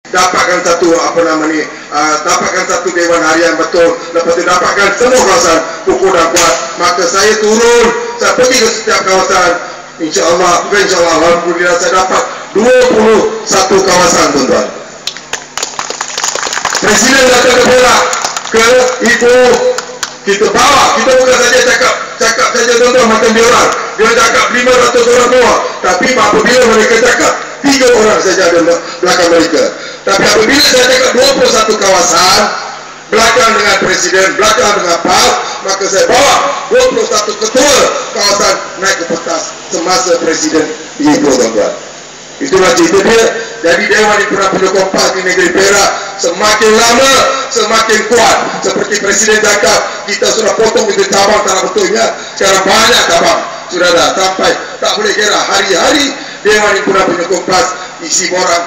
dapatkan satu dapatkan satu dewan harian betul, lepas itu dapatkan semua kawasan kukuh dan kuat, maka saya turun, saya pergi ke setiap kawasan. InsyaAllah, alhamdulillah saya dapat 21 kawasan, tuan-tuan. Presiden datang ke Perak, ke Ipoh, kita bawa, kita bukan saja cakap saja, tuan-tuan, macam dia orang. Dia cakap 500 orang tua, tapi apabila mereka cakap 3 orang saja ada belakang mereka. Tapi apabila saya cakap 21 kawasan, belakang dengan presiden, belakang dengan PAS, maka saya bawa 21 ketua kawasan naik ke pentas semasa presiden Ipoh, tuan-tuan. Itulah cerita dia. Jadi Dewan Himpunan Pendukung PAS di negeri Perak semakin lama semakin kuat. Seperti presiden cakap, kita sudah potong itu cabang tak betulnya, sekarang banyak cabang sudah dah sampai tak boleh kira hari-hari Dewan Himpunan Pendukung PAS isi borang,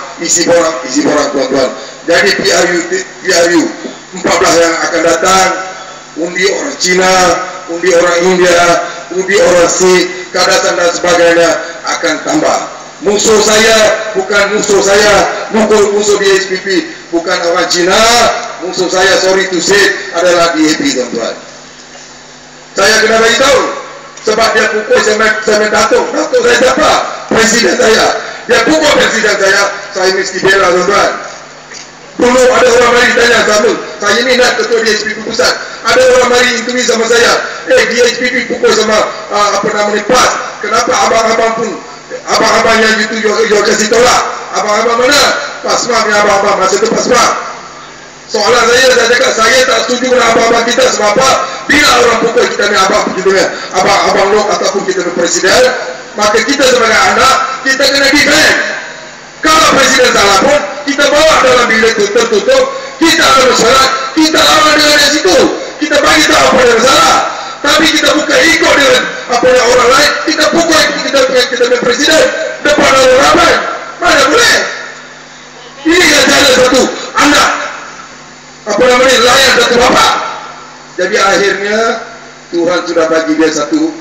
tuan-tuan. Jadi PRU 14 yang akan datang, undi orang Cina, undi orang India, undi orang Sikh, Kadazan dan sebagainya akan tambah. Musuh saya bukan musuh saya, musuh DHPP bukan orang Cina, musuh saya, sorry to say, adalah DAP, tuan-tuan. Saya kena bagi tahu, sebab dia pukul saya datuk saya siapa? Presiden saya. Dia pukul presiden saya mesti bela, tuan-tuan. Dulu ada orang mari tanya saya ni nak ketua DHPP pusat, ada orang mari intui sama saya, DHPP pukul sama PAS, kenapa abang-abang pun abang-abang yang itu juga kasih tolak? Abang-abang mana? PASMA punya abang-abang, masa itu PASMA. Soalan saya cakap, saya tak setuju dengan abang-abang kita. Sebab apa? Bila orang pukul kita ni abang Lok ataupun kita ni presiden, maka kita sebagai anak, kita kena defend. Kalau presiden salah pun, kita bawa dalam bilik tertutup, kita ada masalah, kita lawan dengan yang situ, kita bagi tahu apa yang salah. Tapi kita bukan ikut dengan apa yang orang lain, kita pukul kita presiden depan orang ramai. Mana boleh? Ini kan salah satu anak layan satu bapa. Jadi akhirnya Tuhan sudah bagi dia satu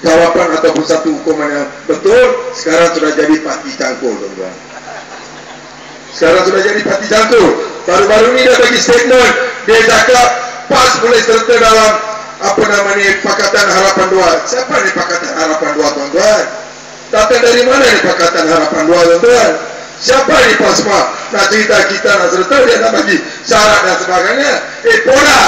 jawapan ataupun satu hukuman yang betul. Sekarang sudah jadi parti cangkul, tuan-tuan. Sekarang sudah jadi parti cangkul. Baru-baru ini dia bagi statement, dia cakap PAS boleh serta dalam Pakatan Harapan 2. Siapa ni Pakatan Harapan 2, tuan-tuan? Datang dari mana ni Pakatan Harapan 2, tuan-tuan? Siapa ni PASMA? Nak cerita kita nak serta, dia nak bagi syarat dan sebagainya. Pola,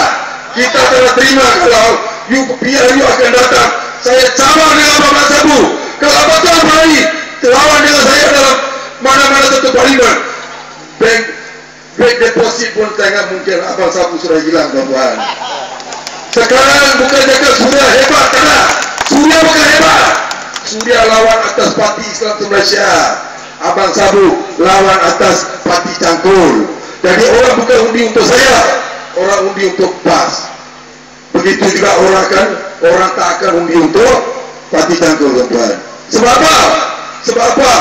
kita telah terima kalau PRU akan datang. Saya cabar dengan Bapak Sabu, kalau betul mari lawan dengan saya dalam mana-mana satu parlimen, bank deposit pun tengah mungkin Abang Sabu sudah hilang, tuan-tuan. Sekarang bukan cakap Suria hebat, tak. Suria bukan hebat. Suria lawan atas Parti Islam Malaysia. Abang Sabu lawan atas Parti Cangkul. Jadi orang bukan undi untuk saya, orang undi untuk PAS. Begitu juga orang tak akan undi untuk Parti Cangkul, tuan-tuan. Sebab apa?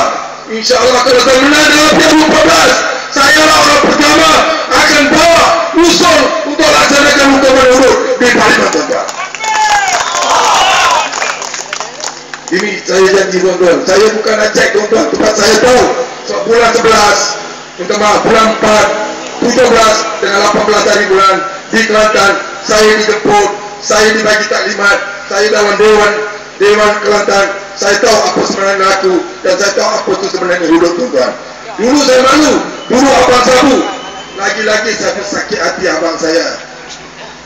InsyaAllah kalau saya menang dalam PRU 14, saya lah orang pertama akan bawa usul untuk laksanakan hukuman urut di parlimen, tuan-tuan. Ini saya janji, tuan-tuan. Saya bukan nak cek, tuan-tuan, tempat saya tahu. So, bulan 11, bulan 4, 17 dengan 18 hari bulan di Kelantan, saya dijemput, saya dibagi taklimat, saya dalam Dewan Kelantan. Saya tahu apa sebenarnya aku, dan saya tahu apa itu sebenarnya hidup, tuan-tuan. Dulu saya malu, dulu Abang Sabu, lagi-lagi saya sakit hati abang saya,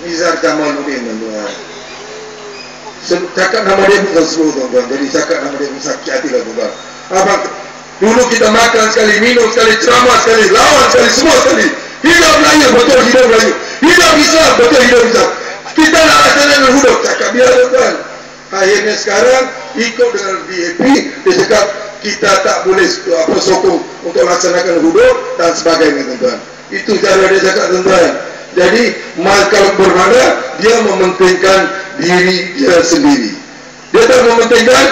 Nizar Jamaluddin, tuan-tuan. Cakap nama dia bukan semua, tuan-tuan. Jadi cakap nama dia pun sakit hati lah, tuan-tuan. Abang, dulu kita makan sekali, minum sekali, ceramah sekali, lawan sekali, semua sekali. Hidup Melayu, betul hidup Melayu. Hidup Islam, betul hidup Islam. Kita nak laksanakan hidup, cakap dia, tuan-tuan. Akhirnya sekarang ikut dengan DAP, dia cakap kita tak boleh sokong untuk laksanakan hidup dan sebagainya, tuan-tuan. Itu cara dia cakap, tuan-tuan. Jadi kalau bermakna dia mementingkan diri dia sendiri. Dia tak mementingkan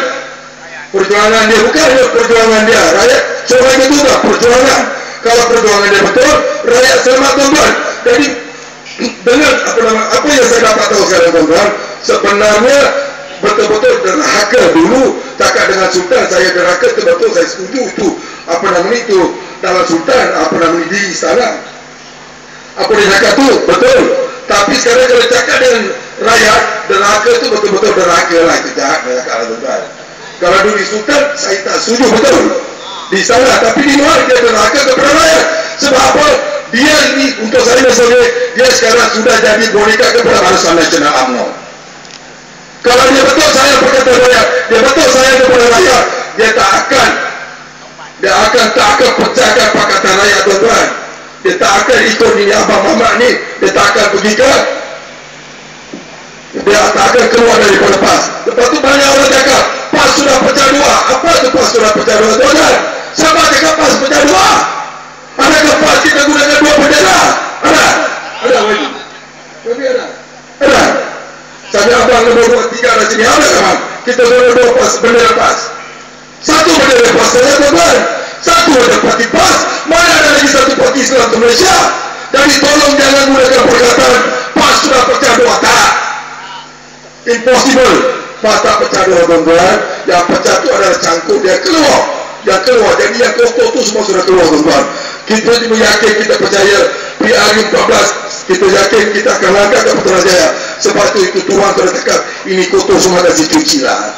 perjuangan dia, bukan perjuangan dia. Rakyat coba itu tak perjuangan. Kalau perjuangan dia betul, rakyat selamat, tuan-tuan. Jadi dengan apa yang saya dapat tahu sekarang, tuan-tuan, sebenarnya betul-betul derhaka dulu. Cakap dengan Sultan saya derhaka, betul saya setuju itu itu dalam Sultan dalam di istana. Apa dia cakap tu? Betul. Tapi sekarang kalau cakap dengan rakyat, derhaka tu betul-betul derhaka lah. Itu jahat dia cakap lah tuan. Kalau dulu di Sultan, saya tak setuju betul. Di istana. Tapi di luar dia derhaka kepada rakyat. Sebab apa? Dia ini untuk saya misalnya, dia sekarang sudah jadi boneka kepada Barisan Nasional UMNO. Kalau dia betul saya berkata rakyat, dia betul saya kepada rakyat, dia tak akan pecahkan Pakatan Rakyat tuan-tuan. Dia tak akan ikut ini Abang Mamat ni, dia tak akan pergi ke, dia tak akan keluar daripada PAS. Lepas tu banyak orang cakap PAS sudah pecah dua. Apa tu PAS sudah pecah dua tuan-tuan? Siapa cakap PAS pecah dua? Adakah PAS kita gunakan dua bendera? Ada wajib. Tapi ada. Saya abang nombor 3 di sini ada kawan. Kita guna dua PAS, bendera PAS. Satu bendera PAS saja tuan-tuan. Satu ada parti PAS. Mana ada lagi satu parti Islam di Malaysia? Jadi tolong jangan gunakan perkataan PAS sudah pecah dua. Tak. Impossible. PAS tak pecah dua tuan-tuan. Yang pecah itu adalah cangkuk dia keluar. Jadi yang kotor itu semua sudah keluar tuan-tuan. Kita yakin, kita percaya PRU 14, kita yakin kita akan langkah ke Putrajaya. Sebab itu Tuhan sudah cakap ini kotor semua kasih cuci lah.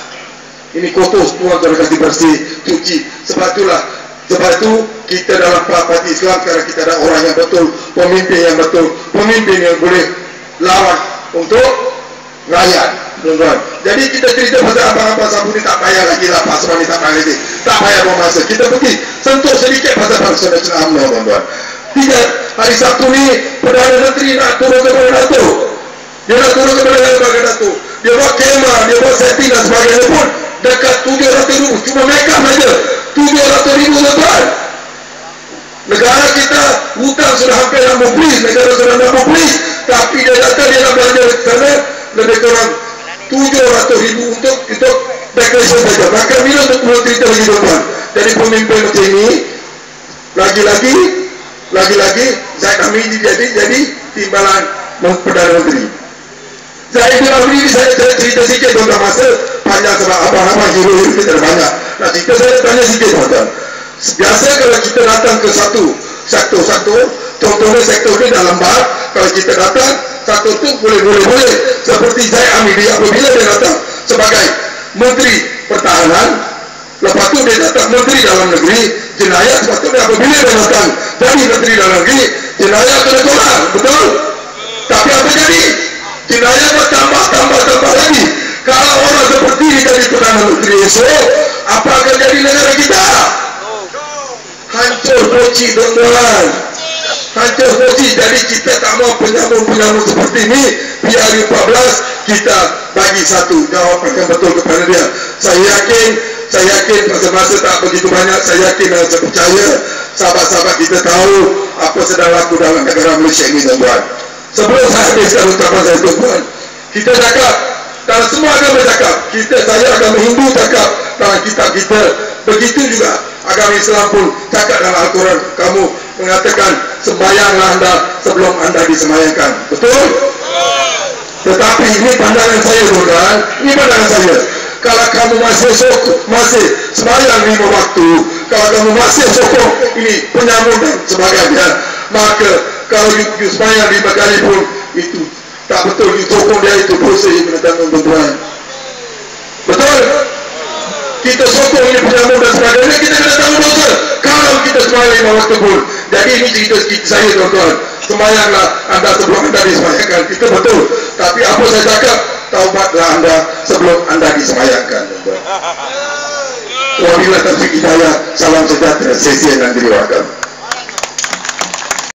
Ini kotor Tuhan sudah kasih bersih, cuci. Sebab itu kita dalam parti Islam sekarang kita ada orang yang betul, pemimpin yang betul, pemimpin yang boleh lawan untuk rakyat. Tuan-tuan. Jadi kita cerita pasal abang-abang Sabu ni tak payah lagi lah, Pak Sebab ni tak payah lagi. Tak payah buang masa. Kita pergi sentuh sedikit pasal Barisan Nasional UMNO tuan-tuan. Tidak, hari Sabtu ni Perdana Menteri nak turun kepada Datuk. Dia nak turun kepada Datuk. Dia buat kemah, dia buat setting dan sebagainya pun dekat 700,000. Cuma mereka saja 700,000 tuan-tuan. Negara kita hutang sudah hampir 60 negara sudah 60, tapi dia kata dia nak belanja ke sana lebih kurang 700,000 untuk decoration saja. Maka bila untuk perlu cerita lagi tuan-tuan. Jadi pemimpin macam ini lagi-lagi Zaid Hamid jadi timbalan Perdana Menteri. Zaid Hamid ini saya cerita sikit tuan-tuan, masa panjang sebab abang-abang hero-hero kita ada banyak. Nah cerita saya tanya sikit tuan-tuan. Biasa kalau kita datang ke satu sektor, contohnya sektor ni dah lambat. Kalau kita datang satu tu boleh seperti Zaid Hamid apabila dia datang sebagai Menteri Pertahanan, lepas tu dia datang Menteri Dalam Negeri jenayah, sepatutnya apabila dia datang jadi Menteri Dalam Negeri jenayah kena tolak, betul? Tapi apa jadi? Jenayah tambah lagi. Kalau orang seperti ini jadi Perdana Menteri esok, apa akan jadi negara kita? Hancur poci tuan-tuan, hancur poci. Jadi kita tak mau penyamun seperti ini. PRU 14 kita bagi satu jawapan yang betul kepada dia. Saya yakin masa-masa tak begitu banyak. Saya yakin dan saya percaya sahabat-sahabat kita tahu apa sedang laku dalam negara Malaysia ini tuan-tuan. Sebelum saya habiskan ucapan saya tuan-tuan, kita cakap dan semua agama cakap, saya agama Hindu cakap dalam kitab kita, begitu juga agama Islam pun cakap dalam Al-Quran, kamu mengatakan sembahyanglah anda sebelum anda disembahyangkan. Betul? Tetapi ini pandangan saya tuan-tuan, ini pandangan saya. Kalau kamu masih sembahyang 5 waktu, kalau kamu masih sokong ini penyamun dan sebagainya, maka kalau you sembahyang 5 kali pun itu tak betul, you sokong dia, itu dosa yang kena tanggung tuan-tuan. Betul? Kita sokong ini penyamun dan sebagainya, kita kena tanggung dosa kalau kita sembahyang 5 waktu pun. Jadi ini cerita saya tuan-tuan, sembahyanglah anda sebelum anda disembahyangkan. Itu betul. Tapi apa saya cakap, taubatlah anda sebelum anda disembahyangkan tuan-tuan. Wabillahi taufiq hidayah. Salam sejahtera, sesia dan diri wakam.